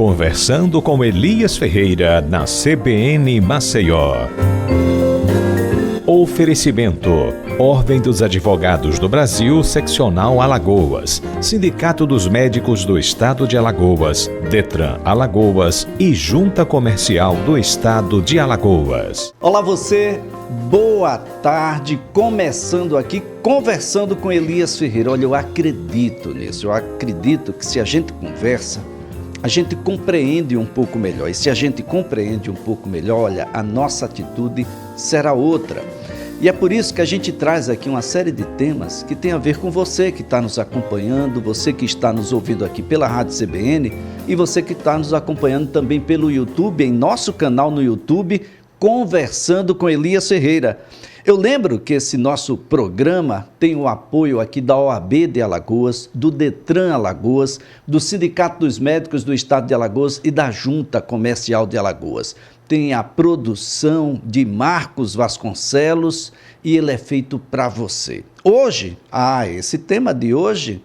Conversando com Elias Ferreira na CBN Maceió. Oferecimento: Ordem dos Advogados do Brasil, Seccional Alagoas, Sindicato dos Médicos do Estado de Alagoas, Detran Alagoas e Junta Comercial do Estado de Alagoas. Olá você, boa tarde, começando aqui, conversando com Elias Ferreira. Olha, eu acredito nisso, eu acredito que se a gente conversa, a gente compreende um pouco melhor. E se a gente compreende um pouco melhor, olha, a nossa atitude será outra. E é por isso que a gente traz aqui uma série de temas que tem a ver com você que está nos acompanhando, você que está nos ouvindo aqui pela Rádio CBN e você que está nos acompanhando também pelo YouTube, em nosso canal no YouTube, Conversando com Elias Ferreira. Eu lembro que esse nosso programa tem o apoio aqui da OAB de Alagoas, do Detran Alagoas, do Sindicato dos Médicos do Estado de Alagoas e da Junta Comercial de Alagoas. Tem a produção de Marcos Vasconcelos e ele é feito para você. Hoje, esse tema de hoje,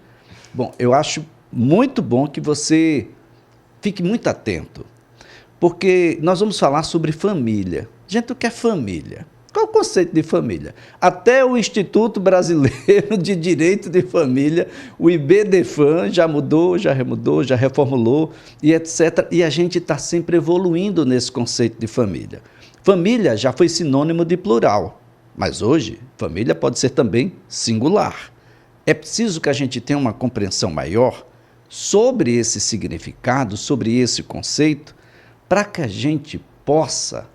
bom, eu acho muito bom que você fique muito atento, porque nós vamos falar sobre família. Gente, o que é família? Qual é o conceito de família? Até o Instituto Brasileiro de Direito de Família, o IBDFAM, já mudou, já remudou, já reformulou e etc. E a gente está sempre evoluindo nesse conceito de família. Família já foi sinônimo de plural, mas hoje família pode ser também singular. É preciso que a gente tenha uma compreensão maior sobre esse significado, sobre esse conceito, para que a gente possa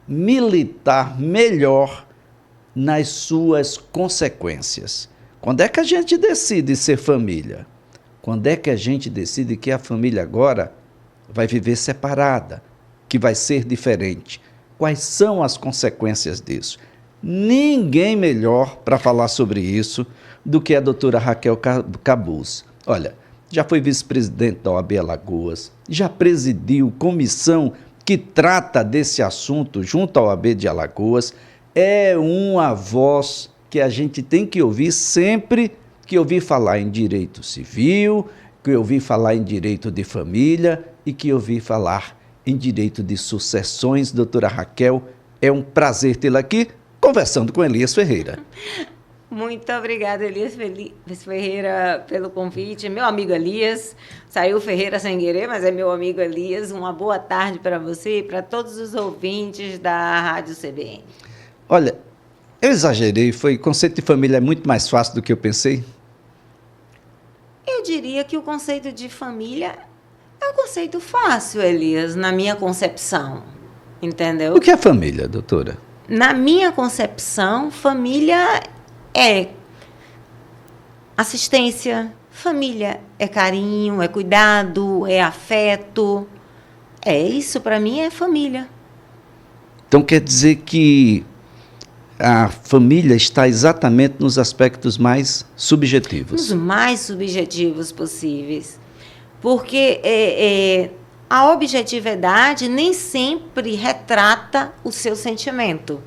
militar melhor nas suas consequências. Quando é que a gente decide ser família? Quando é que a gente decide que a família agora vai viver separada, que vai ser diferente? Quais são as consequências disso? Ninguém melhor para falar sobre isso do que a doutora Raquel Cabuz. Olha, já foi vice-presidente da OAB Alagoas, já presidiu comissão que trata desse assunto junto à OAB de Alagoas. É uma voz que a gente tem que ouvir sempre que ouvir falar em direito civil, que ouvir falar em direito de família e que ouvir falar em direito de sucessões. Doutora Raquel, é um prazer tê-la aqui conversando com Elias Ferreira. Muito obrigada, Elias Ferreira, pelo convite. Meu amigo Elias, saiu Ferreira sem querer, mas é meu amigo Elias. Uma boa tarde para você e para todos os ouvintes da Rádio CBN. Olha, eu exagerei, o conceito de família é muito mais fácil do que eu pensei? Eu diria que o conceito de família é um conceito fácil, Elias, na minha concepção, entendeu? O que é família, doutora? Na minha concepção, família é assistência, família é carinho, é cuidado, é afeto. É isso, para mim, é família. Então quer dizer que a família está exatamente nos aspectos mais subjetivos. Os mais subjetivos possíveis. Porque a objetividade nem sempre retrata o seu sentimento.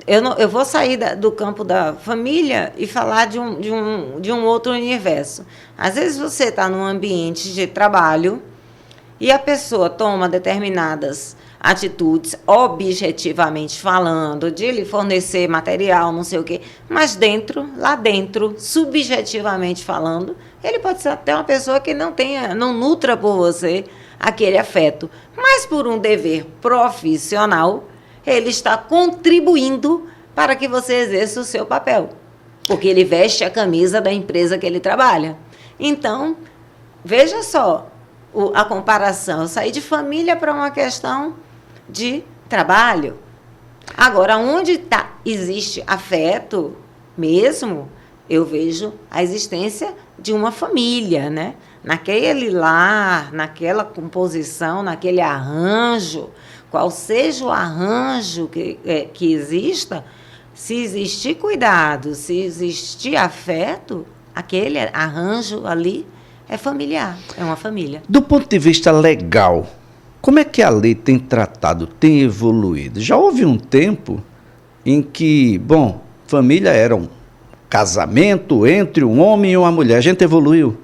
Eu vou sair do campo da família e falar de um outro universo. Às vezes você está num ambiente de trabalho e a pessoa toma determinadas atitudes, objetivamente falando, de lhe fornecer material, não sei o quê, mas lá dentro, subjetivamente falando, ele pode ser até uma pessoa que não nutra por você aquele afeto, mas por um dever profissional, ele está contribuindo para que você exerça o seu papel, porque ele veste a camisa da empresa que ele trabalha. Então, veja só a comparação. Eu saí de família para uma questão de trabalho. Agora, onde existe afeto mesmo, eu vejo a existência de uma família, né? Naquele lar, naquela composição, naquele arranjo, qual seja o arranjo que exista, se existir cuidado, se existir afeto, aquele arranjo ali é familiar, é uma família. Do ponto de vista legal, como é que a lei tem tratado, tem evoluído? Já houve um tempo em que, família era um casamento entre um homem e uma mulher. A gente evoluiu?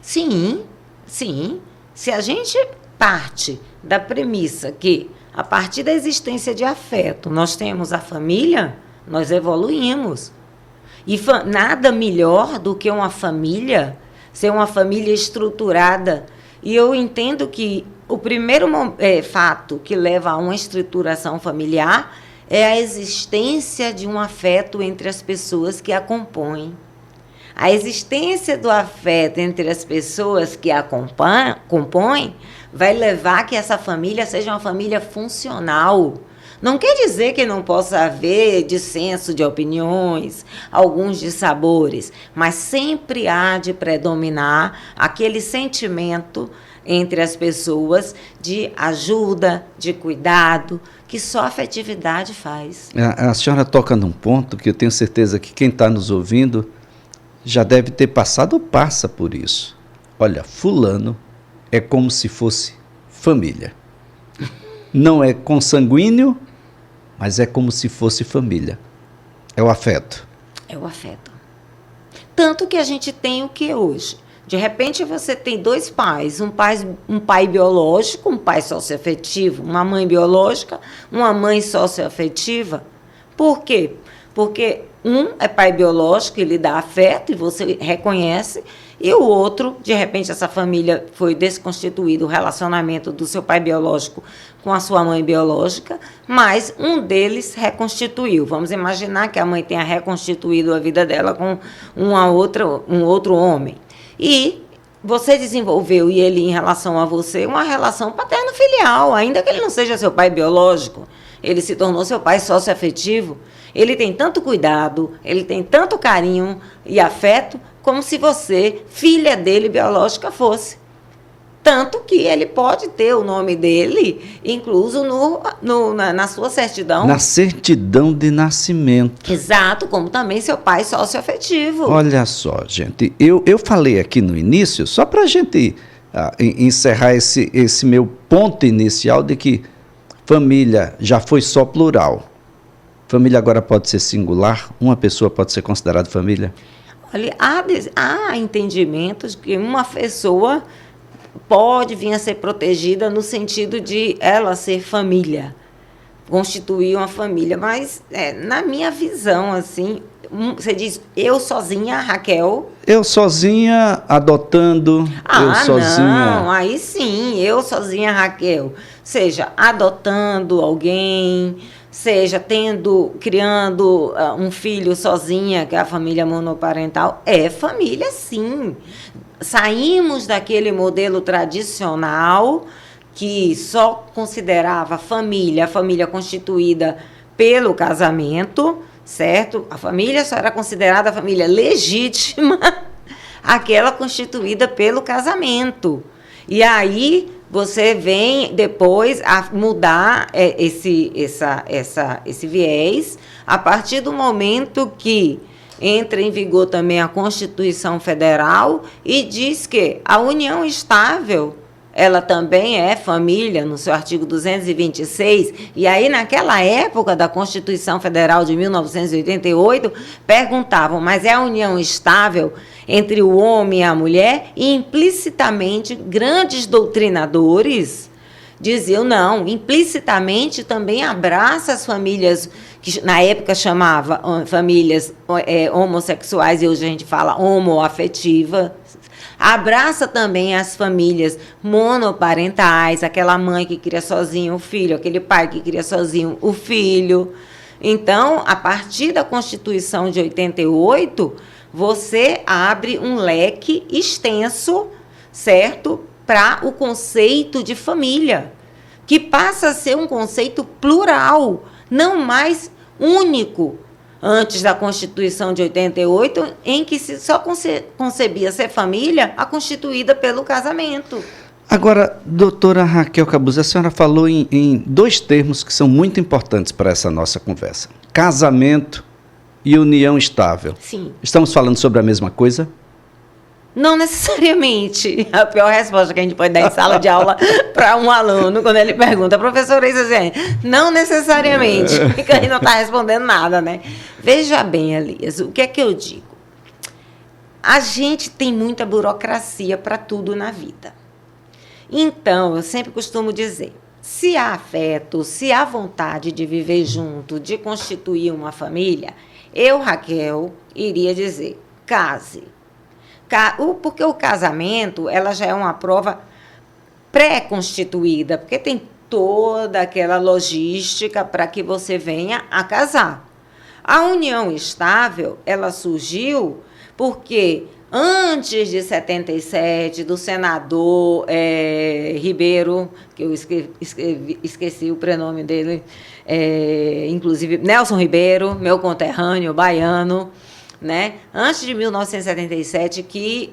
Sim, sim. Se a gente parte da premissa que, a partir da existência de afeto, nós temos a família, nós evoluímos. E nada melhor do que uma família, ser uma família estruturada. E eu entendo que o primeiro fato que leva a uma estruturação familiar é a existência de um afeto entre as pessoas que a compõem. A existência do afeto entre as pessoas que a compõem vai levar a que essa família seja uma família funcional. Não quer dizer que não possa haver dissenso de opiniões, alguns dissabores, mas sempre há de predominar aquele sentimento entre as pessoas de ajuda, de cuidado, que só a afetividade faz. A senhora toca num ponto que eu tenho certeza que quem está nos ouvindo já deve ter passado ou passa por isso. Olha, fulano é como se fosse família. Não é consanguíneo, mas é como se fosse família. É o afeto. É o afeto. Tanto que a gente tem o que hoje? De repente você tem dois pais, um pai biológico, um pai socioafetivo, uma mãe biológica, uma mãe socioafetiva. Por quê? Porque um é pai biológico, ele dá afeto e você reconhece, e o outro, de repente, essa família foi desconstituído, o relacionamento do seu pai biológico com a sua mãe biológica, mas um deles reconstituiu. Vamos imaginar que a mãe tenha reconstituído a vida dela com um outro homem. E você desenvolveu, e ele em relação a você, uma relação paterno-filial, ainda que ele não seja seu pai biológico, ele se tornou seu pai socioafetivo. Ele tem tanto cuidado, ele tem tanto carinho e afeto, como se você, filha dele biológica, fosse. Tanto que ele pode ter o nome dele incluso na sua certidão. Na certidão de nascimento. Exato, como também seu pai socioafetivo. Olha só, gente, eu falei aqui no início, só para a gente encerrar esse meu ponto inicial de que família já foi só plural. Família agora pode ser singular? Uma pessoa pode ser considerada família? Olha, há entendimentos que uma pessoa pode vir a ser protegida no sentido de ela ser família, constituir uma família. Mas, na minha visão, assim, você diz, eu sozinha, Raquel... Eu sozinha, adotando, eu sozinha... Não, aí sim, eu sozinha, Raquel. Seja adotando alguém... seja criando um filho sozinha, que é a família monoparental, é família, sim. Saímos daquele modelo tradicional que só considerava a família constituída pelo casamento, certo? A família só era considerada a família legítima, aquela constituída pelo casamento. E aí você vem depois a mudar esse viés a partir do momento que entra em vigor também a Constituição Federal e diz que a união estável, ela também é família, no seu artigo 226, e aí naquela época da Constituição Federal de 1988, perguntavam, mas é a união estável entre o homem e a mulher? E implicitamente, grandes doutrinadores diziam, não, implicitamente também abraça as famílias, que na época chamava famílias homossexuais, e hoje a gente fala homoafetiva, abraça também as famílias monoparentais, aquela mãe que cria sozinho o filho, aquele pai que cria sozinho o filho. Então, a partir da Constituição de 88, você abre um leque extenso, certo, para o conceito de família, que passa a ser um conceito plural, não mais único. Antes da Constituição de 88, em que se só concebia ser família a constituída pelo casamento. Agora, doutora Raquel Cabuz, a senhora falou em dois termos que são muito importantes para essa nossa conversa. Casamento e união estável. Sim. Estamos falando sobre a mesma coisa? Não necessariamente. A pior resposta que a gente pode dar em sala de aula para um aluno, quando ele pergunta, professora, isso assim, não necessariamente, porque ele não está respondendo nada, né? Veja bem, Elias, o que é que eu digo? A gente tem muita burocracia para tudo na vida. Então, eu sempre costumo dizer, se há afeto, se há vontade de viver junto, de constituir uma família, eu, Raquel, iria dizer, case. Porque o casamento, ela já é uma prova pré-constituída, porque tem toda aquela logística para que você venha a casar. A união estável, ela surgiu porque antes de 77, do senador Ribeiro, que eu esqueci o prenome dele, inclusive Nelson Ribeiro, meu conterrâneo baiano, né? Antes de 1977, que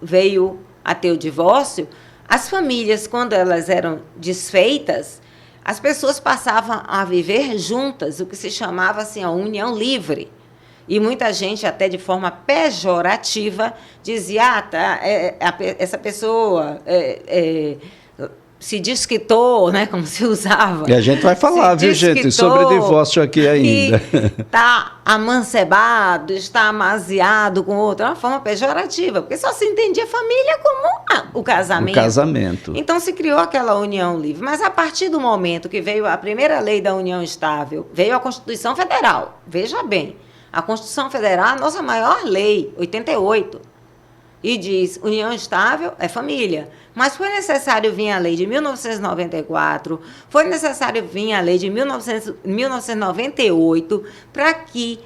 veio a ter o divórcio, as famílias, quando elas eram desfeitas, as pessoas passavam a viver juntas, o que se chamava assim, a união livre. E muita gente, até de forma pejorativa, dizia, essa pessoa se desquitou, né, como se usava. E a gente vai falar, viu, gente, sobre divórcio aqui ainda. Está amancebado, está amaziado com outro. É uma forma pejorativa, porque só se entendia família como o casamento. O casamento. Então se criou aquela união livre. Mas a partir do momento que veio a primeira lei da união estável, veio a Constituição Federal. Veja bem, a Constituição Federal é a nossa maior lei, 88. E diz, união estável é família. Mas foi necessário vir a lei de 1994, foi necessário vir a lei de 1998, para que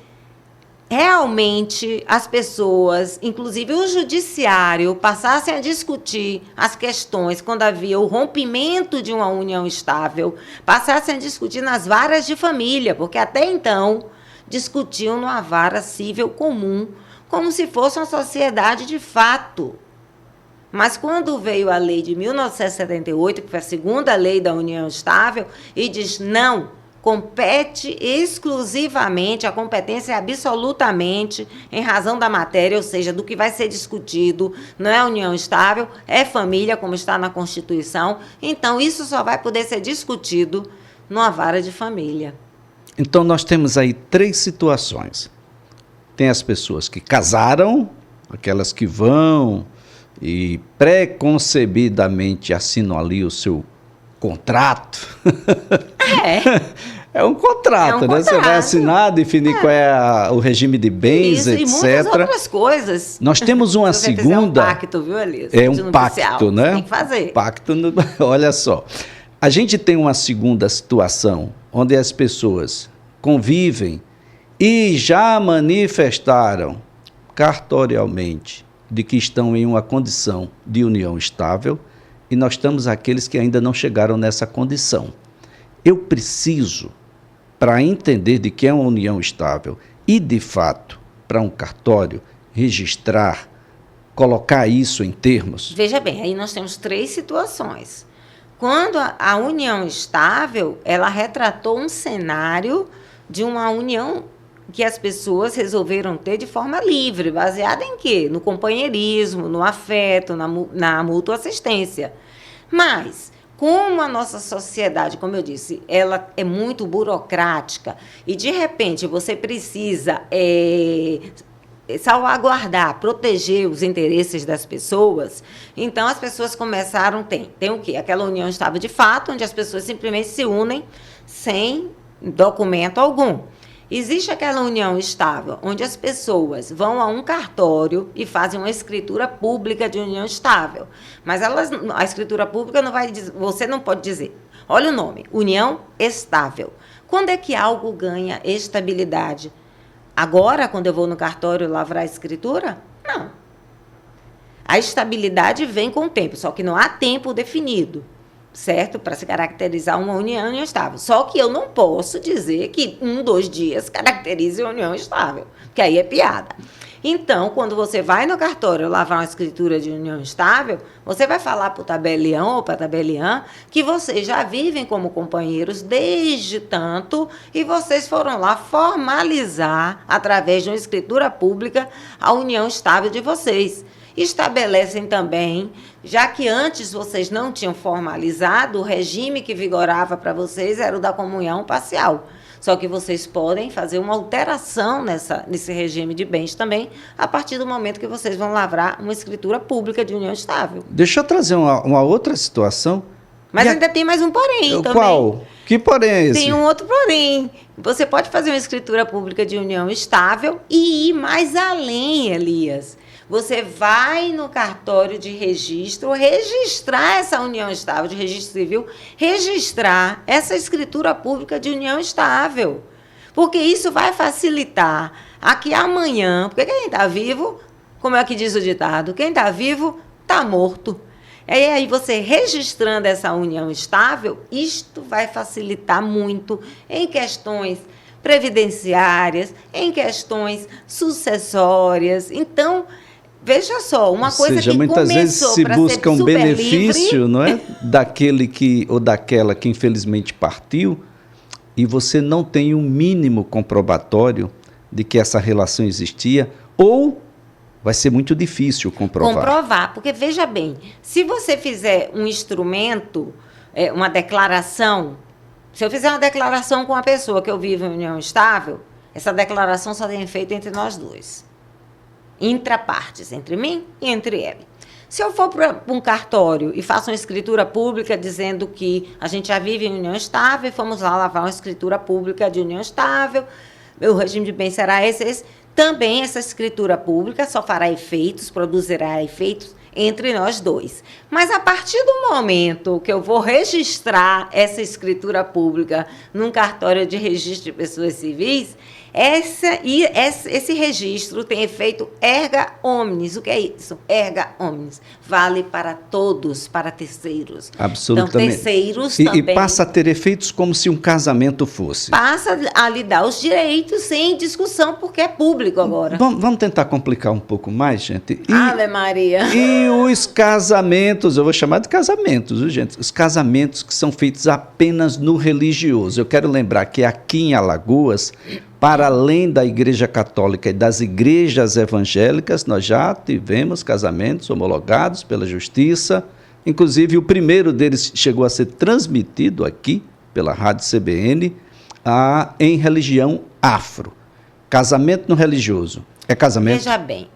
realmente as pessoas, inclusive o judiciário, passassem a discutir as questões quando havia o rompimento de uma união estável, passassem a discutir nas varas de família, porque até então discutiam numa vara civil comum, como se fosse uma sociedade de fato. Mas quando veio a lei de 1978, que foi a segunda lei da união estável, e diz, não, compete exclusivamente, a competência é absolutamente em razão da matéria, ou seja, do que vai ser discutido, não é união estável, é família, como está na Constituição. Então, isso só vai poder ser discutido numa vara de família. Então, nós temos aí 3 situações. Tem as pessoas que casaram, aquelas que vão e preconcebidamente assinam ali o seu contrato. É um contrato, né? Você vai assinar, definir qual é o regime de bens, etc. E muitas outras coisas. Nós temos uma segunda... É um pacto, viu, Elias? É um pacto, né? Tem que fazer. Pacto, olha só. A gente tem uma segunda situação, onde as pessoas convivem e já manifestaram cartorialmente de que estão em uma condição de união estável, e nós temos aqueles que ainda não chegaram nessa condição. Eu preciso, para entender de que é uma união estável e, de fato, para um cartório, registrar, colocar isso em termos. Veja bem, aí nós temos 3 situações. Quando a união estável, ela retratou um cenário de uma união que as pessoas resolveram ter de forma livre, baseada em quê? No companheirismo, no afeto, na mútua assistência. Mas, como a nossa sociedade, como eu disse, ela é muito burocrática e, de repente, você precisa salvaguardar, proteger os interesses das pessoas, então as pessoas começaram, tem o quê? Aquela união estável de fato, onde as pessoas simplesmente se unem sem documento algum. Existe aquela união estável, onde as pessoas vão a um cartório e fazem uma escritura pública de união estável. Mas a escritura pública não vai dizer, você não pode dizer, olha o nome, união estável. Quando é que algo ganha estabilidade? Agora, quando eu vou no cartório lavrar a escritura? Não. A estabilidade vem com o tempo, só que não há tempo definido, certo? Para se caracterizar uma união estável. Só que eu não posso dizer que 1, 2 dias caracterize a união estável, porque aí é piada. Então, quando você vai no cartório lavar uma escritura de união estável, você vai falar para o tabelião ou para a tabeliã que vocês já vivem como companheiros desde tanto e vocês foram lá formalizar, através de uma escritura pública, a união estável de vocês. Estabelecem também, já que antes vocês não tinham formalizado, o regime que vigorava para vocês era o da comunhão parcial. Só que vocês podem fazer uma alteração nesse regime de bens também, a partir do momento que vocês vão lavrar uma escritura pública de união estável. Deixa eu trazer uma outra situação. Mas ainda tem mais um porém também. Qual? Que porém é esse? Tem um outro porém. Você pode fazer uma escritura pública de união estável e ir mais além, Elias. Você vai no cartório de registro, registrar essa união estável, de registro civil, registrar essa escritura pública de união estável. Porque isso vai facilitar aqui amanhã, porque quem está vivo, como é que diz o ditado, quem está vivo está morto. E aí você registrando essa união estável, isto vai facilitar muito em questões previdenciárias, em questões sucessórias. Então, veja só, uma coisa que muitas vezes se busca um benefício, livre, não é, daquele que ou daquela que infelizmente partiu, e você não tem um mínimo comprobatório de que essa relação existia, ou vai ser muito difícil comprovar. Porque veja bem, se você fizer um instrumento, uma declaração, se eu fizer uma declaração com a pessoa que eu vivo em união estável, essa declaração só tem efeito entre nós dois. Intrapartes, entre mim e entre ele. Se eu for para um cartório e faço uma escritura pública dizendo que a gente já vive em união estável, fomos lá lavar uma escritura pública de união estável, o regime de bens será esse. Também essa escritura pública só fará efeitos, produzirá efeitos entre nós dois. Mas a partir do momento que eu vou registrar essa escritura pública num cartório de registro de pessoas civis, esse registro tem efeito erga omnes. O que é isso? Erga omnes. Vale para todos, para terceiros. Absolutamente. Então, terceiros também. E passa a ter efeitos como se um casamento fosse. Passa a lhe dar os direitos sem discussão, porque é público agora. Vamos tentar complicar um pouco mais, gente. Ave Maria. E os casamentos, eu vou chamar de casamentos, viu, gente? Os casamentos que são feitos apenas no religioso. Eu quero lembrar que aqui em Alagoas, para além da Igreja Católica e das igrejas evangélicas, nós já tivemos casamentos homologados pela Justiça. Inclusive, o primeiro deles chegou a ser transmitido aqui, pela Rádio CBN, em religião afro. Casamento no religioso. É casamento? Veja bem,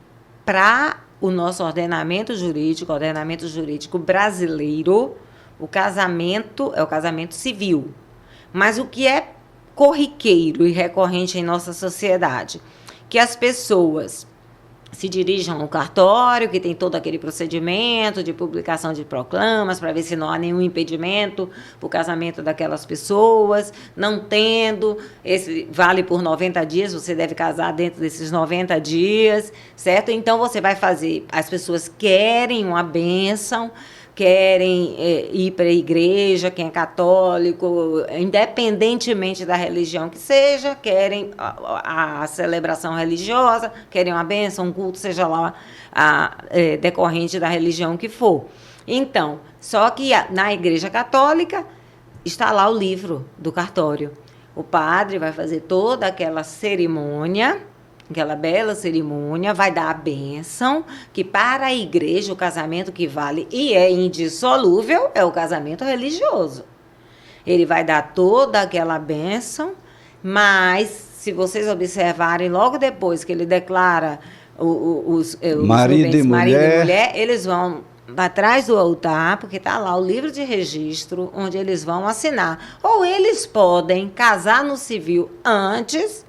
para o nosso ordenamento jurídico brasileiro, o casamento é o casamento civil. Mas o que é corriqueiro e recorrente em nossa sociedade, que as pessoas se dirijam ao cartório, que tem todo aquele procedimento de publicação de proclamas, para ver se não há nenhum impedimento para o casamento daquelas pessoas, não tendo, esse vale por 90 dias, você deve casar dentro desses 90 dias, certo? Então, você vai fazer, as pessoas querem uma bênção, querem ir para a igreja, quem é católico, independentemente da religião que seja, querem a celebração religiosa, querem uma bênção, um culto, seja lá decorrente da religião que for. Então, só que na igreja católica está lá o livro do cartório. O padre vai fazer toda aquela cerimônia, aquela bela cerimônia, vai dar a bênção, que para a igreja o casamento que vale e é indissolúvel é o casamento religioso. Ele vai dar toda aquela bênção, mas se vocês observarem, logo depois que ele declara os marido e mulher, eles vão atrás do altar, porque está lá o livro de registro, onde eles vão assinar. Ou eles podem casar no civil antes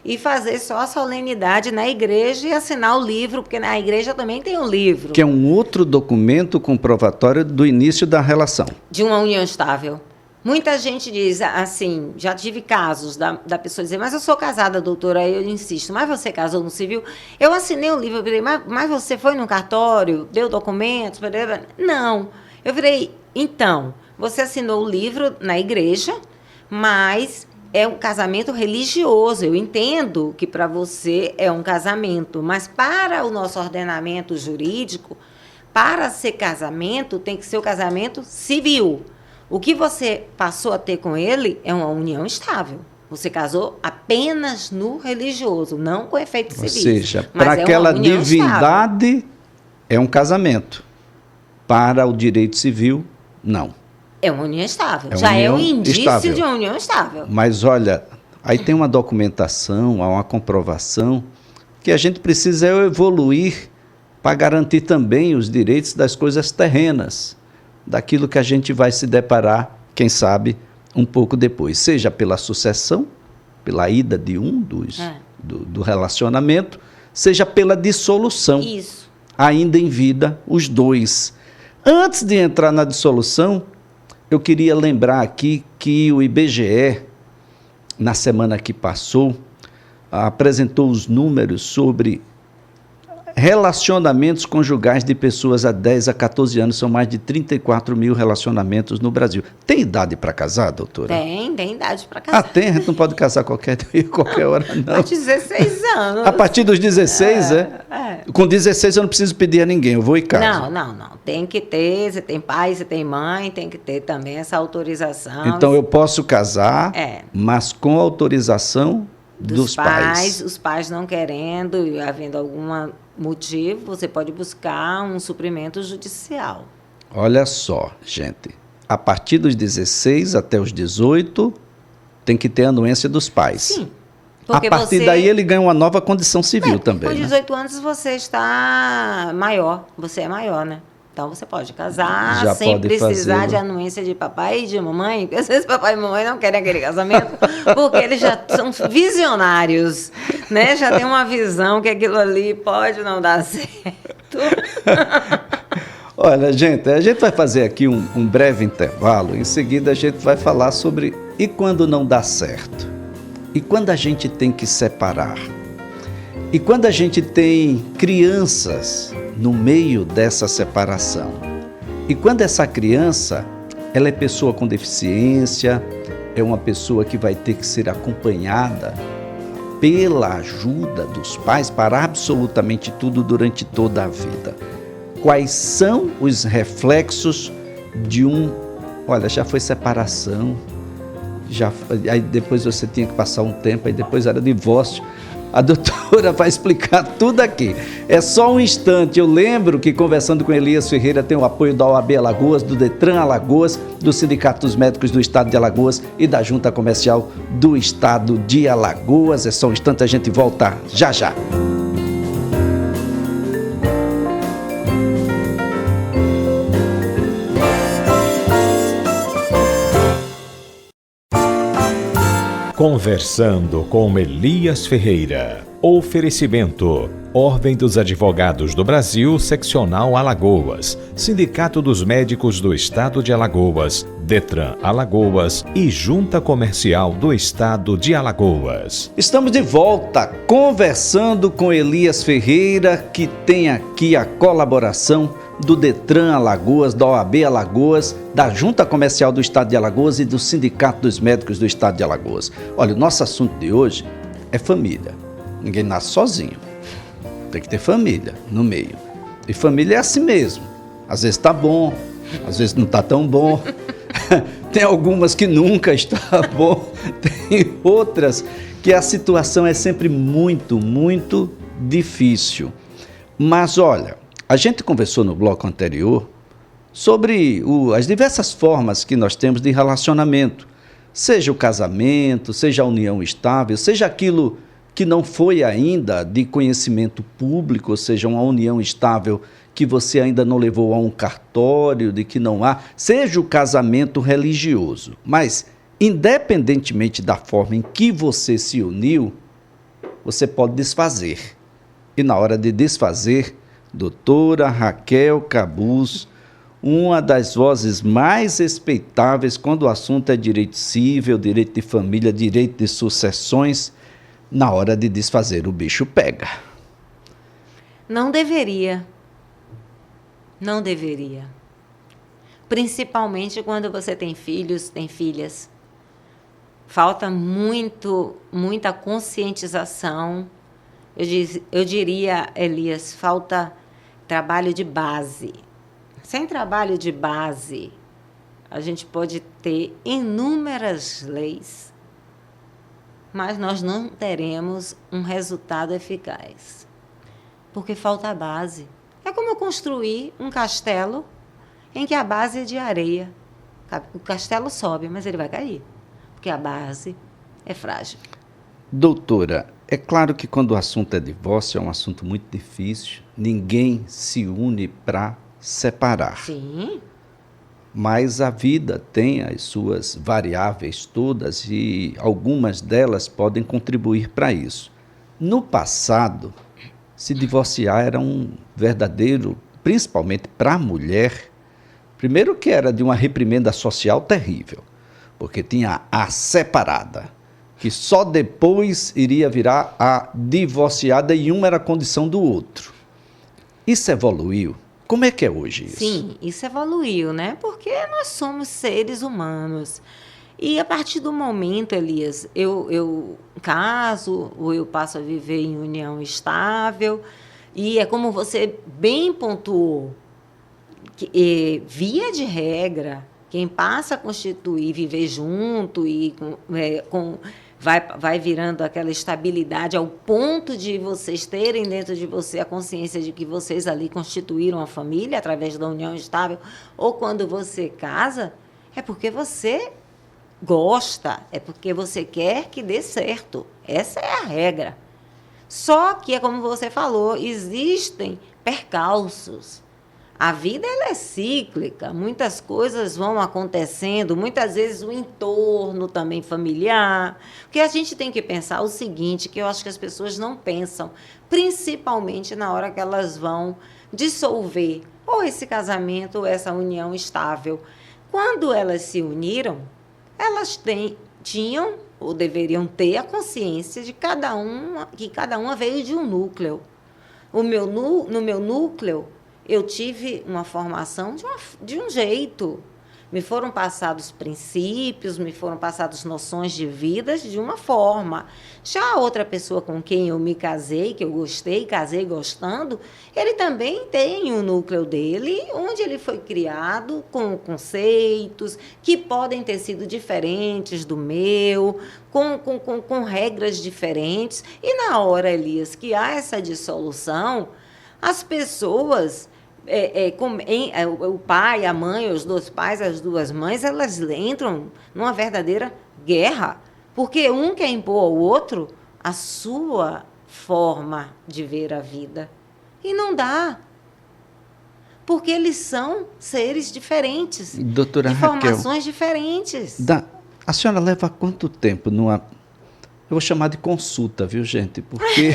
e fazer só a solenidade na igreja e assinar o livro, porque na igreja também tem um livro. Que é um outro documento comprovatório do início da relação. De uma união estável. Muita gente diz assim, já tive casos da pessoa dizer, mas eu sou casada, doutora, aí eu insisto, mas você casou no civil? Eu assinei o livro, eu virei, mas você foi no cartório, deu documentos? Não. Eu virei, então, você assinou o livro na igreja, mas é um casamento religioso. Eu entendo que para você é um casamento, mas para o nosso ordenamento jurídico, para ser casamento, tem que ser o casamento civil. O que você passou a ter com ele é uma união estável. Você casou apenas no religioso, não com efeitos civis. Ou seja, para aquela divindade estável. É um casamento. Para o direito civil, não. É uma união estável. Já é um indício de uma união estável. Mas olha, Aí tem uma documentação, há uma comprovação que a gente precisa evoluir para garantir também os direitos das coisas terrenas, daquilo que a gente vai se deparar, quem sabe, um pouco depois, seja pela sucessão, pela ida de um do relacionamento, seja pela dissolução. Isso. Ainda em vida, os dois. Antes de entrar na dissolução, eu queria lembrar aqui que o IBGE, na semana que passou, apresentou os números sobre relacionamentos conjugais de pessoas há 10 a 14 anos. São mais de 34 mil relacionamentos no Brasil. Tem idade para casar, doutora? Tem idade para casar. Tem? A gente não pode casar qualquer dia, qualquer hora, não. A partir dos 16 anos. A partir dos 16, Com 16 eu não preciso pedir a ninguém, eu vou e caso. Não. Tem que ter, você tem pai, você tem mãe, tem que ter também essa autorização. Então eu posso casar, mas com autorização dos pais. Os pais não querendo, e havendo algum motivo, você pode buscar um suprimento judicial. Olha só, gente, a partir dos 16 até os 18, tem que ter a anuência dos pais. Sim. A partir daí ele ganha uma nova condição civil também. Com 18 anos você está maior, você é maior, né? Então você pode casar Já sem pode precisar fazer. de anuência de papai e de mamãe, porque às vezes papai e mamãe não querem aquele casamento, porque eles já são visionários, né? Já tem uma visão que aquilo ali pode não dar certo. Olha, gente, a gente vai fazer aqui um breve intervalo, em seguida a gente vai falar sobre e quando não dá certo? E quando a gente tem que separar? E quando a gente tem crianças no meio dessa separação? E quando essa criança, ela é pessoa com deficiência, é uma pessoa que vai ter que ser acompanhada pela ajuda dos pais para absolutamente tudo durante toda a vida. Quais são os reflexos de olha, já foi separação, aí depois você tinha que passar um tempo, aí depois era divórcio. A doutora vai explicar tudo aqui. É só um instante. Eu lembro que, conversando com Elias Ferreira, tem o apoio da OAB Alagoas, do Detran Alagoas, do Sindicato dos Médicos do Estado de Alagoas e da Junta Comercial do Estado de Alagoas. É só um instante, a gente volta já já. Conversando com Elias Ferreira. Oferecimento: Ordem dos Advogados do Brasil, Seccional Alagoas, Sindicato dos Médicos do Estado de Alagoas, Detran Alagoas e Junta Comercial do Estado de Alagoas. Estamos de volta conversando com Elias Ferreira, que tem aqui a colaboração do Detran Alagoas, da OAB Alagoas, da Junta Comercial do Estado de Alagoas e do Sindicato dos Médicos do Estado de Alagoas. Olha, o nosso assunto de hoje é família. Ninguém nasce sozinho. Tem que ter família no meio. E família é assim mesmo. Às vezes está bom, às vezes não está tão bom. Tem algumas que nunca está bom. Tem outras que a situação é sempre muito, muito difícil. Mas olha, a gente conversou no bloco anterior sobre as diversas formas que nós temos de relacionamento. Seja o casamento, seja a união estável, seja aquilo que não foi ainda de conhecimento público, ou seja, uma união estável que você ainda não levou a um cartório, de que não há, seja o casamento religioso. Mas, independentemente da forma em que você se uniu, você pode desfazer. E na hora de desfazer, doutora Raquel Cabuz, uma das vozes mais respeitáveis quando o assunto é direito civil, direito de família, direito de sucessões, na hora de desfazer o bicho pega. Não deveria. Não deveria. Principalmente quando você tem filhos, tem filhas. Falta muita conscientização. Eu diria, Elias, falta trabalho de base. Sem trabalho de base, a gente pode ter inúmeras leis, mas nós não teremos um resultado eficaz, porque falta a base. É como eu construir um castelo em que a base é de areia. O castelo sobe, mas ele vai cair, porque a base é frágil. Doutora, é claro que quando o assunto é divórcio, é um assunto muito difícil, ninguém se une para separar. Sim. Mas a vida tem as suas variáveis todas e algumas delas podem contribuir para isso. No passado, se divorciar era um verdadeiro, principalmente para a mulher, primeiro que era de uma reprimenda social terrível, porque tinha a separada, que só depois iria virar a divorciada e uma era a condição do outro. Isso evoluiu. Como é que é hoje isso? Sim, isso evoluiu, né? Porque nós somos seres humanos. E a partir do momento, Elias, eu caso ou eu passo a viver em união estável, e é como você bem pontuou, via de regra, quem passa a constituir, viver junto e vai virando aquela estabilidade ao ponto de vocês terem dentro de você a consciência de que vocês ali constituíram a família através da união estável, ou quando você casa, é porque você gosta, é porque você quer que dê certo. Essa é a regra. Só que, é como você falou, existem percalços. A vida ela é cíclica, muitas coisas vão acontecendo, muitas vezes o entorno também familiar. Porque a gente tem que pensar o seguinte, que eu acho que as pessoas não pensam, principalmente na hora que elas vão dissolver ou esse casamento ou essa união estável. Quando elas se uniram, elas tinham ou deveriam ter a consciência de que cada uma veio de um núcleo. No meu núcleo, eu tive uma formação de um jeito. Me foram passados princípios, me foram passadas noções de vida de uma forma. Já a outra pessoa com quem eu me casei, que eu gostei, casei gostando, ele também tem um núcleo dele, onde ele foi criado com conceitos que podem ter sido diferentes do meu, com regras diferentes. E na hora, Elias, que há essa dissolução, as pessoas... o pai, a mãe, os dois pais, as duas mães, elas entram numa verdadeira guerra, porque um quer impor ao outro a sua forma de ver a vida. E não dá, porque eles são seres diferentes, Doutora de Raquel, formações diferentes. A senhora leva quanto tempo numa... Eu vou chamar de consulta, viu, gente? Porque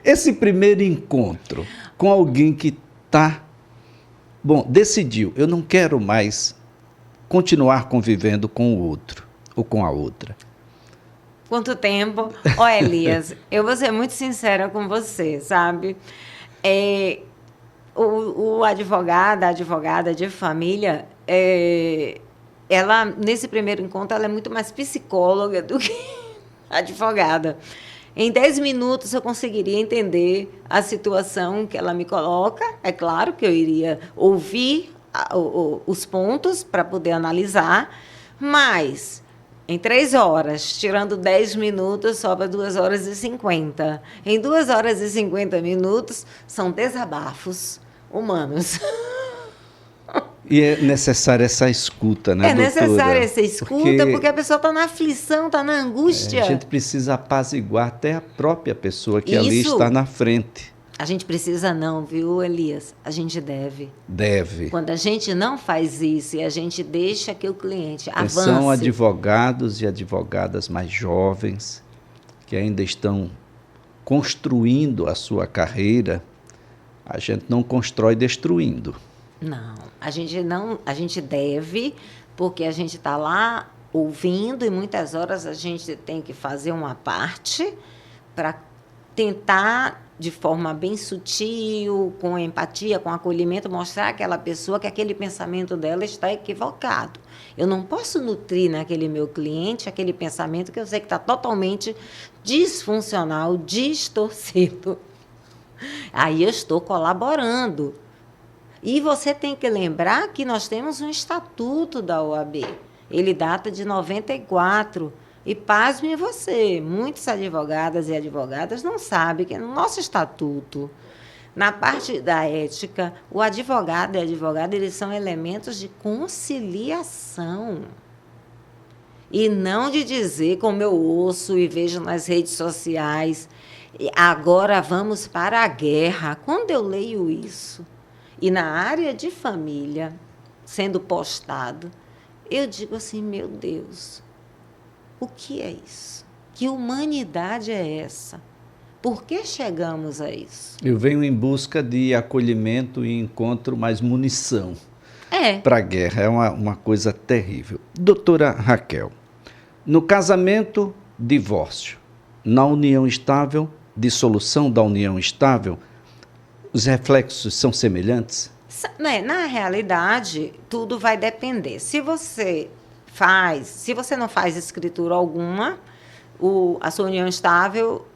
esse primeiro encontro com alguém que decidiu, eu não quero mais continuar convivendo com o outro ou com a outra. Quanto tempo? Ó, Elias, eu vou ser muito sincera com você, sabe? O advogado, a advogada de família, ela, nesse primeiro encontro, ela é muito mais psicóloga do que advogada. Em 10 minutos eu conseguiria entender a situação que ela me coloca. É claro que eu iria ouvir os pontos para poder analisar, mas em 3 horas, tirando 10 minutos, sobra 2 horas e 50. Em 2 horas e 50 minutos, são desabafos humanos. E é necessária essa escuta, né, doutora? É necessária essa escuta, porque a pessoa está na aflição, está na angústia. A gente precisa apaziguar até a própria pessoa que ali está na frente. A gente precisa não, viu, Elias? A gente deve. Deve. Quando a gente não faz isso e a gente deixa que o cliente avance... São advogados e advogadas mais jovens que ainda estão construindo a sua carreira. A gente não constrói destruindo. Não, a gente deve, porque a gente está lá ouvindo e muitas horas a gente tem que fazer uma parte para tentar, de forma bem sutil, com empatia, com acolhimento, mostrar àquela pessoa que aquele pensamento dela está equivocado. Eu não posso nutrir naquele meu cliente aquele pensamento que eu sei que está totalmente disfuncional, distorcido. Aí eu estou colaborando. E você tem que lembrar que nós temos um estatuto da OAB. Ele data de 94. E pasme você, muitas advogadas e advogadas não sabem que no nosso estatuto, na parte da ética, o advogado e a advogada, eles são elementos de conciliação. E não de dizer, como eu ouço e vejo nas redes sociais, agora vamos para a guerra. Quando eu leio isso, e na área de família, sendo postado, eu digo assim, meu Deus, o que é isso? Que humanidade é essa? Por que chegamos a isso? Eu venho em busca de acolhimento e encontro mais munição É. para a guerra. É uma coisa terrível. Doutora Raquel, no casamento, divórcio. Na união estável, dissolução da união estável, os reflexos são semelhantes? Na realidade, tudo vai depender. Se você não faz escritura alguma, a sua união estável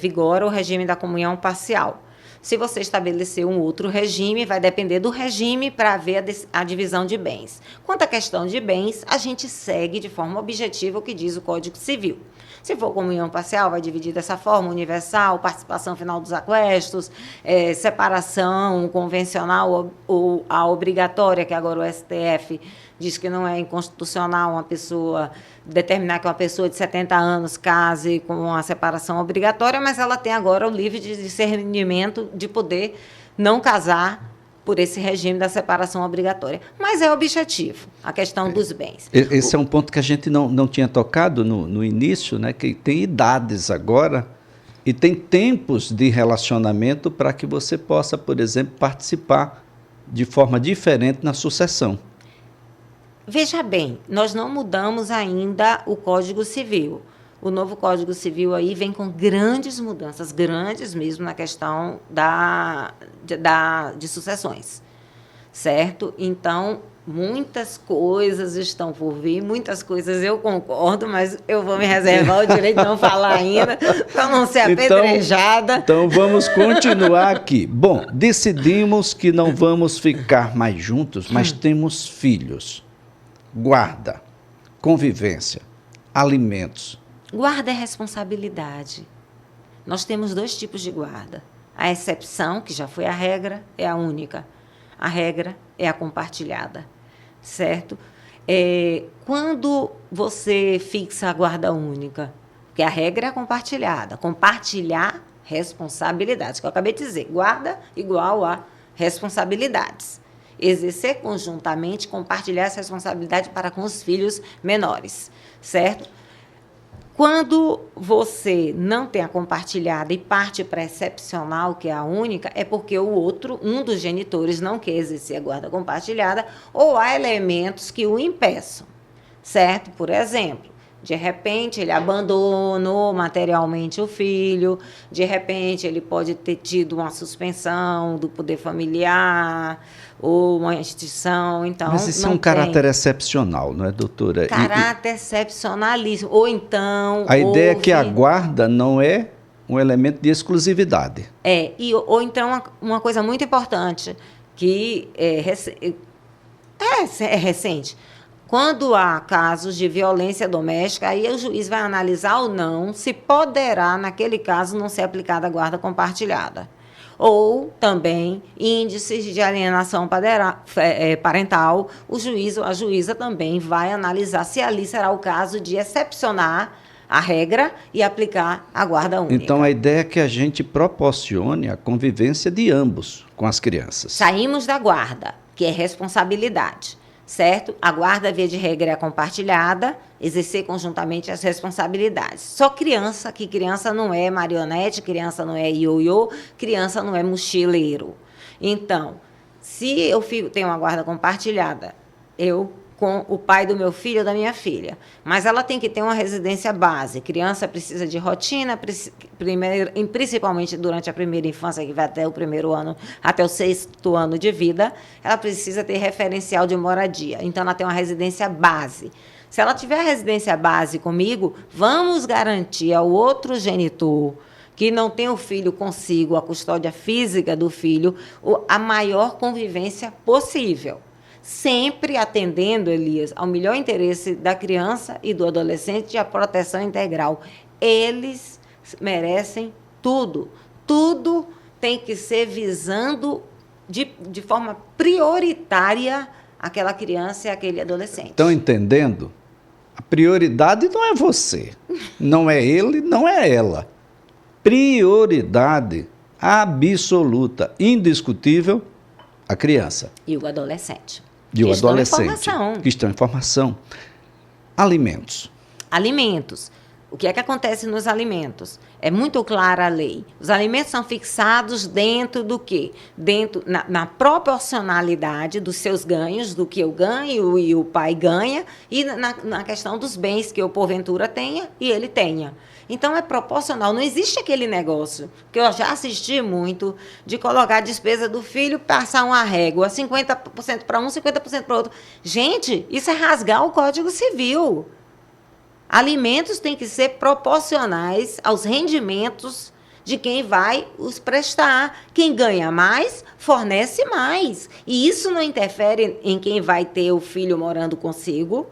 vigora o regime da comunhão parcial. Se você estabelecer um outro regime, vai depender do regime para haver a divisão de bens. Quanto à questão de bens, a gente segue de forma objetiva o que diz o Código Civil. Se for comunhão parcial, vai dividir dessa forma, universal, participação final dos aquestos, separação convencional ou a obrigatória, que agora o STF diz que não é inconstitucional uma pessoa determinar que uma pessoa de 70 anos case com a separação obrigatória, mas ela tem agora o livre discernimento de poder não casar por esse regime da separação obrigatória. Mas é objetivo, a questão dos bens. Esse é um ponto que a gente não tinha tocado no início, né? Que tem idades agora e tem tempos de relacionamento para que você possa, por exemplo, participar de forma diferente na sucessão. Veja bem, nós não mudamos ainda o Código Civil. O novo Código Civil aí vem com grandes mudanças, grandes mesmo, na questão de sucessões, certo? Então, muitas coisas estão por vir, muitas coisas eu concordo, mas eu vou me reservar o direito de não falar ainda, para não ser apedrejada. Então, vamos continuar aqui. Bom, decidimos que não vamos ficar mais juntos, mas temos filhos. Guarda, convivência, alimentos. Guarda é responsabilidade. Nós temos 2 tipos de guarda. A exceção, que já foi a regra, é a única. A regra é a compartilhada, certo? Quando você fixa a guarda única, porque a regra é a compartilhada. Compartilhar responsabilidades, que eu acabei de dizer. Guarda igual a responsabilidades. Exercer conjuntamente, compartilhar essa responsabilidade para com os filhos menores, certo? Quando você não tem a compartilhada e parte para a excepcional, que é a única, é porque o outro, um dos genitores, não quer exercer a guarda compartilhada ou há elementos que o impeçam, certo? Por exemplo, de repente ele abandonou materialmente o filho, de repente ele pode ter tido uma suspensão do poder familiar ou uma extinção, então mas isso é um caráter excepcional, não é, doutora? Caráter excepcionalíssimo. Ou então... A ideia é que a guarda não é um elemento de exclusividade. Ou então uma coisa muito importante, que é recente. Quando há casos de violência doméstica, aí o juiz vai analisar ou não se poderá, naquele caso, não ser aplicada a guarda compartilhada. Ou também índices de alienação parental, o juiz ou a juíza também vai analisar se ali será o caso de excepcionar a regra e aplicar a guarda única. Então, a ideia é que a gente proporcione a convivência de ambos com as crianças. Saímos da guarda, que é responsabilidade, certo? A guarda, via de regra, é compartilhada, exercer conjuntamente as responsabilidades. Só criança, que criança não é marionete, criança não é ioiô, criança não é mochileiro. Então, se eu tenho uma guarda compartilhada, eu com o pai do meu filho ou da minha filha, mas ela tem que ter uma residência base. Criança precisa de rotina, principalmente durante a primeira infância, que vai até o 1º ano, até o 6º ano de vida, ela precisa ter referencial de moradia. Então, ela tem uma residência base. Se ela tiver a residência base comigo, vamos garantir ao outro genitor que não tem o filho consigo, a custódia física do filho, a maior convivência possível. Sempre atendendo, Elias, ao melhor interesse da criança e do adolescente e a proteção integral. Eles merecem tudo. Tudo tem que ser visando de forma prioritária aquela criança e aquele adolescente. Estão entendendo? A prioridade não é você, não é ele, não é ela. Prioridade absoluta, indiscutível, a criança. E o adolescente. E o adolescente. Informação. Que estão em formação. Alimentos. Alimentos. O que é que acontece nos alimentos? É muito clara a lei. Os alimentos são fixados dentro do quê? Na proporcionalidade dos seus ganhos, do que eu ganho e o pai ganha, e na questão dos bens que eu, porventura, tenha e ele tenha. Então, é proporcional. Não existe aquele negócio, que eu já assisti muito, de colocar a despesa do filho, passar uma régua, 50% para um, 50% para o outro. Gente, isso é rasgar o Código Civil. Alimentos têm que ser proporcionais aos rendimentos de quem vai os prestar. Quem ganha mais, fornece mais. E isso não interfere em quem vai ter o filho morando consigo,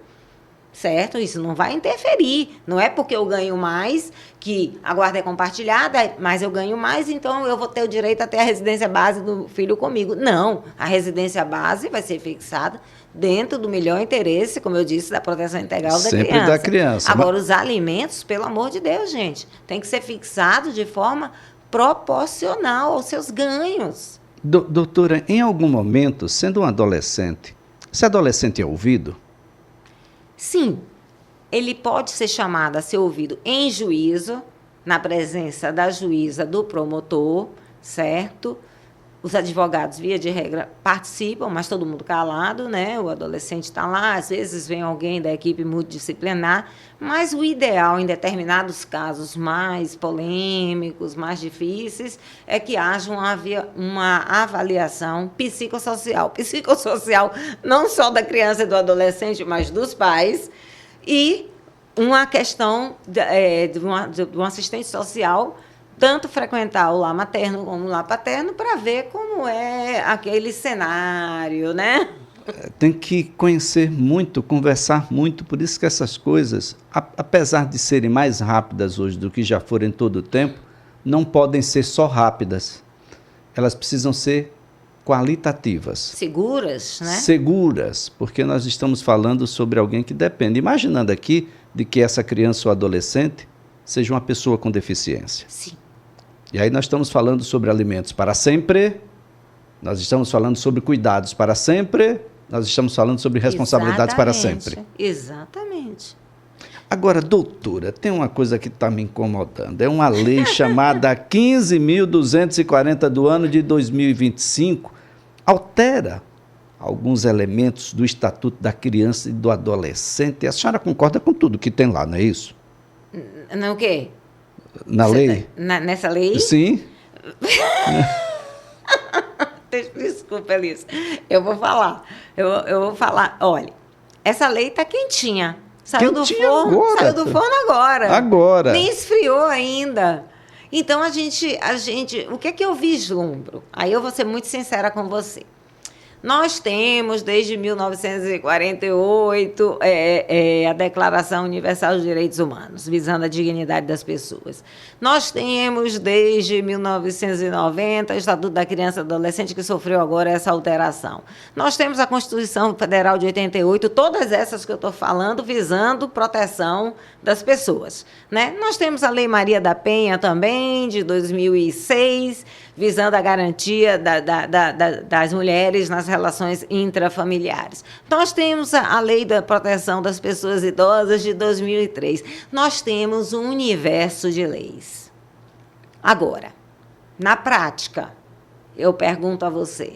certo? Isso não vai interferir. Não é porque eu ganho mais que a guarda é compartilhada, mas eu ganho mais, então eu vou ter o direito a ter a residência base do filho comigo. Não, a residência base vai ser fixada dentro do melhor interesse, como eu disse, da proteção integral da criança. Sempre da criança. Agora, os alimentos, pelo amor de Deus, gente, tem que ser fixado de forma proporcional aos seus ganhos. Doutora, em algum momento, sendo um adolescente, esse adolescente é ouvido? Sim, ele pode ser chamado a ser ouvido em juízo, na presença da juíza, do promotor, certo? Os advogados, via de regra, participam, mas todo mundo calado, né? O adolescente está lá, às vezes vem alguém da equipe multidisciplinar, mas o ideal, em determinados casos mais polêmicos, mais difíceis, é que haja uma avaliação psicossocial. Psicossocial não só da criança e do adolescente, mas dos pais, e uma questão de um assistente social, tanto frequentar o lar materno como o lar paterno, para ver como é aquele cenário, né? Tem que conhecer muito, conversar muito, por isso que essas coisas, apesar de serem mais rápidas hoje do que já foram em todo o tempo, não podem ser só rápidas. Elas precisam ser qualitativas. Seguras, né? Seguras, porque nós estamos falando sobre alguém que depende. Imaginando aqui de que essa criança ou adolescente seja uma pessoa com deficiência. Sim. E aí nós estamos falando sobre alimentos para sempre, nós estamos falando sobre cuidados para sempre, nós estamos falando sobre responsabilidades para sempre. Exatamente. Agora, doutora, tem uma coisa que está me incomodando. É uma lei chamada 15.240 do ano de 2025, altera alguns elementos do Estatuto da Criança e do Adolescente. A senhora concorda com tudo que tem lá, não é isso? Não, o quê? Na lei? Nessa lei? Sim. Desculpa, Elisa. Eu vou falar. Eu vou falar. Olha, essa lei está quentinha. Saiu do forno agora. Agora. Nem esfriou ainda. Então, a gente, o que é que eu vislumbro? Aí eu vou ser muito sincera com você. Nós temos, desde 1948, a Declaração Universal dos Direitos Humanos, visando a dignidade das pessoas. Nós temos, desde 1990, o Estatuto da Criança e do Adolescente, que sofreu agora essa alteração. Nós temos a Constituição Federal de 88, todas essas que eu estou falando, visando proteção das pessoas, né? Nós temos a Lei Maria da Penha também, de 2006, visando a garantia das mulheres nas relações intrafamiliares. Nós temos a Lei da Proteção das Pessoas Idosas, de 2003. Nós temos um universo de leis. Agora, na prática, eu pergunto a você,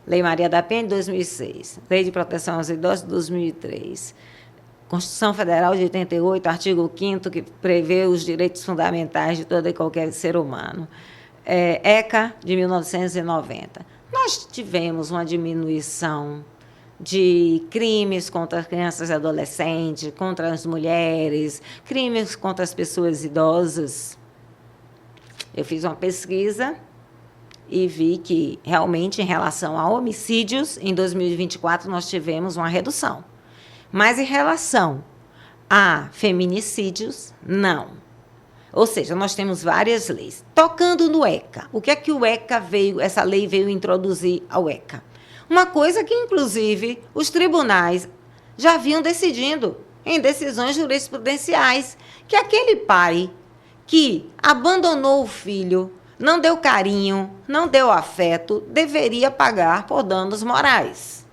Lei Maria da Penha, de 2006, Lei de Proteção aos Idosos, de 2003, Constituição Federal de 88, artigo 5º, que prevê os direitos fundamentais de todo e qualquer ser humano, ECA, de 1990. Nós tivemos uma diminuição de crimes contra as crianças e adolescentes, contra as mulheres, crimes contra as pessoas idosas. Eu fiz uma pesquisa e vi que, realmente, em relação a homicídios, em 2024, nós tivemos uma redução. Mas, em relação a feminicídios, não. Ou seja, nós temos várias leis. Tocando no ECA, o que é que o ECA veio, essa lei veio introduzir ao ECA? Uma coisa que, inclusive, os tribunais já vinham decidindo. em decisões jurisprudenciais, que aquele pai que abandonou o filho, não deu carinho, não deu afeto, deveria pagar por danos morais.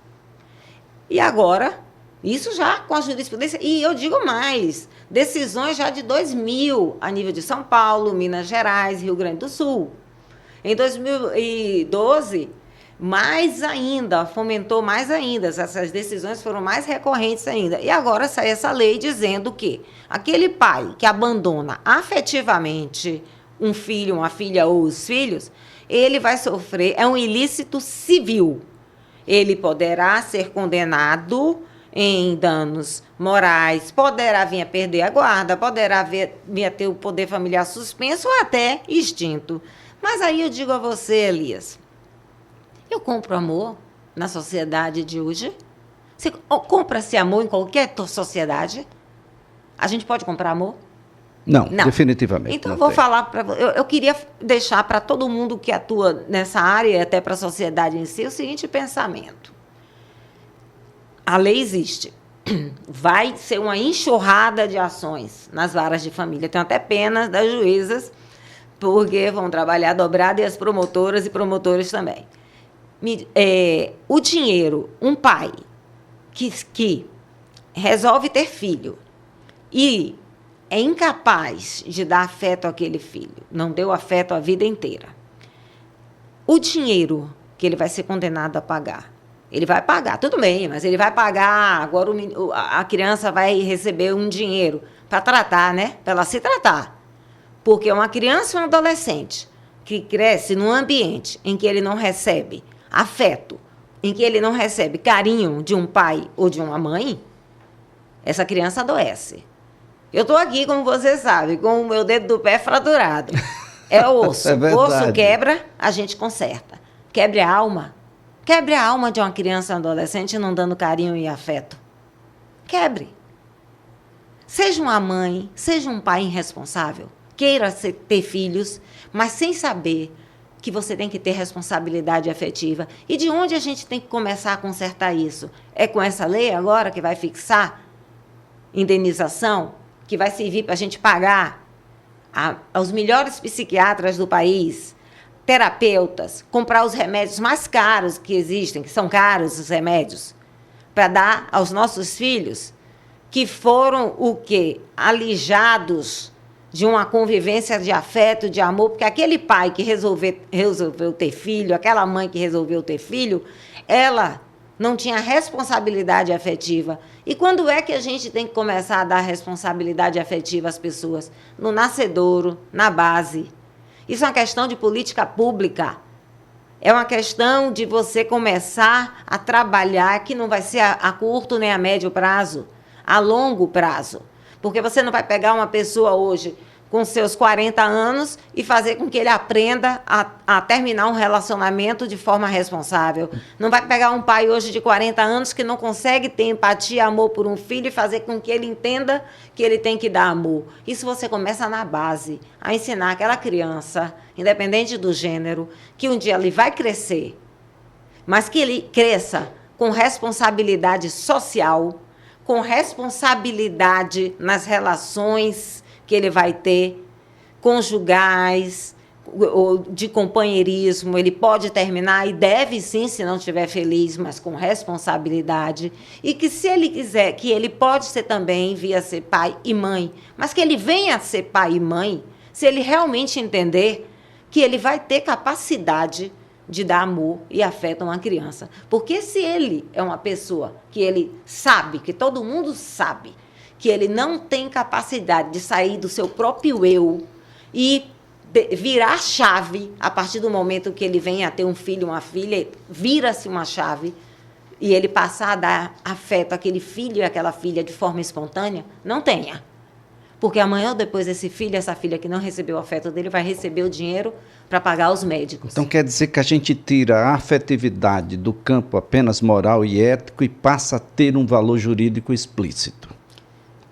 E agora, isso já com a jurisprudência, e eu digo mais, decisões já de 2000, a nível de São Paulo, Minas Gerais, Rio Grande do Sul. Em 2012, mais ainda, fomentou mais ainda, essas decisões foram mais recorrentes ainda. E agora sai essa lei dizendo que aquele pai que abandona afetivamente um filho, uma filha ou os filhos, ele vai sofrer, é um ilícito civil. Ele poderá ser condenado em danos morais, poderá vir a perder a guarda, poderá vir a ter o poder familiar suspenso ou até extinto. Mas aí eu digo a você, Elias, eu compro amor na sociedade de hoje? Você compra-se amor em qualquer sociedade? A gente pode comprar amor? Não, definitivamente. Então, eu vou falar para você. Eu queria deixar para todo mundo que atua nessa área e até para a sociedade em si o seguinte pensamento. A lei existe. Vai ser uma enxurrada de ações nas varas de família. Tenho até pena das juízas, porque vão trabalhar dobrado, e as promotoras e promotores também. O dinheiro, um pai que resolve ter filho e é incapaz de dar afeto àquele filho, não deu afeto a vida inteira, o dinheiro que ele vai ser condenado a pagar, ele vai pagar, tudo bem, mas ele vai pagar, agora a criança vai receber um dinheiro para tratar, né? Para ela se tratar. Porque uma criança ou um adolescente que cresce num ambiente em que ele não recebe afeto, em que ele não recebe carinho de um pai ou de uma mãe, essa criança adoece. Eu estou aqui, como você sabe, com o meu dedo do pé fraturado. É osso. É o osso quebra, a gente conserta. Quebre a alma. Quebre a alma de uma criança ou um adolescente não dando carinho e afeto. Quebre. Seja uma mãe, seja um pai irresponsável. Queira ter filhos, mas sem saber que você tem que ter responsabilidade afetiva. E de onde a gente tem que começar a consertar isso? É com essa lei agora que vai fixar indenização, que vai servir para a gente pagar aos melhores psiquiatras do país, terapeutas, comprar os remédios mais caros que existem, que são caros os remédios, para dar aos nossos filhos, que foram o quê? Alijados de uma convivência de afeto, de amor, porque aquele pai que resolveu ter filho, aquela mãe que resolveu ter filho, ela não tinha responsabilidade afetiva. E quando é que a gente tem que começar a dar responsabilidade afetiva às pessoas? No nascedouro, na base. Isso é uma questão de política pública. É uma questão de você começar a trabalhar, que não vai ser a curto nem a médio prazo, a longo prazo. Porque você não vai pegar uma pessoa hoje com seus 40 anos e fazer com que ele aprenda a terminar um relacionamento de forma responsável. Não vai pegar um pai hoje de 40 anos que não consegue ter empatia e amor por um filho e fazer com que ele entenda que ele tem que dar amor. Isso você começa na base, a ensinar aquela criança, independente do gênero, que um dia ele vai crescer, mas que ele cresça com responsabilidade social, com responsabilidade nas relações que ele vai ter, conjugais, ou de companheirismo. Ele pode terminar e deve sim, se não estiver feliz, mas com responsabilidade. E que, se ele quiser, que ele pode ser também, via ser pai e mãe, mas que ele venha a ser pai e mãe, se ele realmente entender que ele vai ter capacidade de dar amor e afeto a uma criança. Porque se ele é uma pessoa que ele sabe, que todo mundo sabe, que ele não tem capacidade de sair do seu próprio eu e virar chave, a partir do momento que ele vem a ter um filho, uma filha, vira-se uma chave, e ele passar a dar afeto àquele filho e àquela filha de forma espontânea, não tenha. Porque amanhã ou depois esse filho, essa filha que não recebeu o afeto dele, vai receber o dinheiro para pagar os médicos. Então quer dizer que a gente tira a afetividade do campo apenas moral e ético e passa a ter um valor jurídico explícito.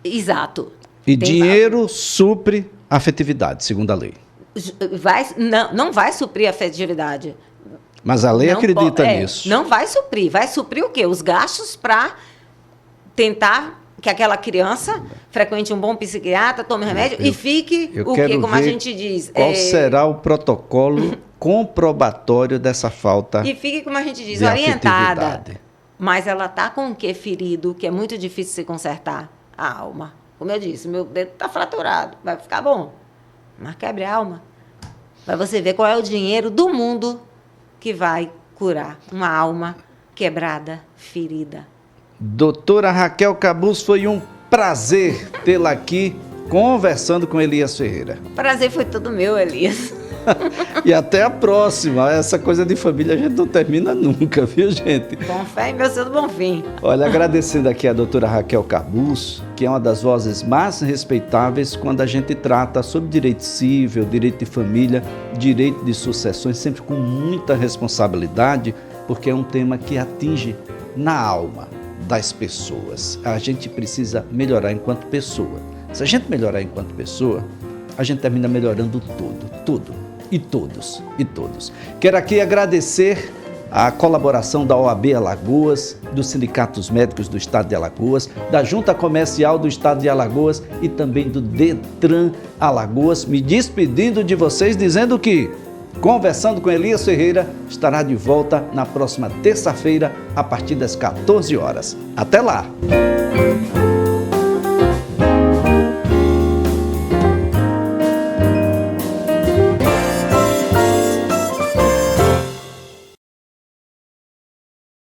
Exato. E dinheiro supre a afetividade, segundo a lei. Não vai suprir a afetividade. Mas a lei acredita nisso. Não vai suprir. Vai suprir o quê? Os gastos para tentar que aquela criança frequente um bom psiquiatra, tome remédio e fique como a gente diz. Qual será o protocolo comprobatório dessa falta? E fique, como a gente diz, de orientada. afetividade. Mas ela está com o que ferido, que é muito difícil se consertar? A alma. Como eu disse, meu dedo está fraturado, vai ficar bom. Mas quebre a alma. Para você ver qual é o dinheiro do mundo que vai curar uma alma quebrada, ferida. Doutora Raquel Cabuz, foi um prazer tê-la aqui conversando com Elias Ferreira. Prazer foi todo meu, Elias. E até a próxima. Essa coisa de família a gente não termina nunca, viu, gente? Bom fé e meu seu do bom fim. Olha, agradecendo aqui a doutora Raquel Cabuz, que é uma das vozes mais respeitáveis quando a gente trata sobre direito civil, direito de família, direito de sucessões, sempre com muita responsabilidade, porque é um tema que atinge na alma das pessoas. A gente precisa melhorar enquanto pessoa. Se a gente melhorar enquanto pessoa, a gente termina melhorando tudo, e todos. Quero aqui agradecer a colaboração da OAB Alagoas, dos Sindicatos Médicos do Estado de Alagoas, da Junta Comercial do Estado de Alagoas e também do Detran Alagoas, me despedindo de vocês, dizendo que Conversando com Elias Ferreira estará de volta na próxima terça-feira, a partir das 14 horas. Até lá!